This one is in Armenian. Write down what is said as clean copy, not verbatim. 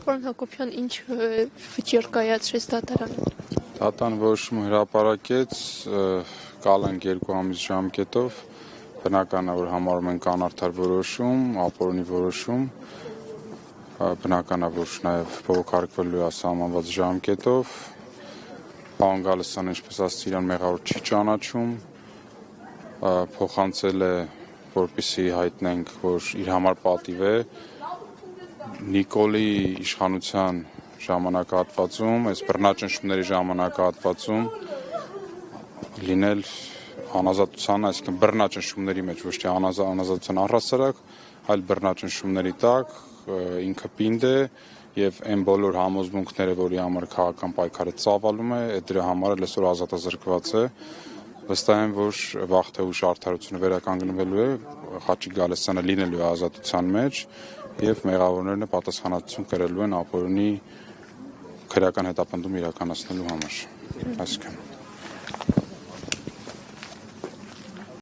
Պարոն Հակոբյան, ինչ վճիռ կայացրեց դատարանը։ Դատարան որոշումը հրապարակեց, կալանք 2 ամիս ժամկետով, բնական է, որ համարում ենք անարդար որոշում, ապօրինի որոշում, բնական է, որ նաև բողոքարկվելու է սահմանված ժամկետով, պարոն Գալստյանը, ինչպես ասացի, իրան մեղավոր չի ճանաչում, փոխանցել է, որպեսզի հայտնենք, որ իր համար պատիվ է Նիկոլի իշխանության ժամանակահատվածում, այս բռնաճնշումների ժամանակահատվածում լինել անազատության, այսինքն բռնաճնշումների մեջ, ոչ թե անազատության առհասարակ, այլ բռնաճնշումների տակ ինքը պինդ է եւ այն բոլոր համոզմունքները, որի համար քաղաքական պայքարը ծավալում է, դրա համար էլ այսօր ազատազրկված է։ Վստահ եմ, որ վաղ թե ուշ արդարությունը վերականգնվելու է, Խաչիկ Գալստյանը լինելու է ազատության մեջ եւ մեղավորները պատասխանատվություն կրելու են ապօրինի քրեական հետապնդում իրականացնելու համար։ Այսինքն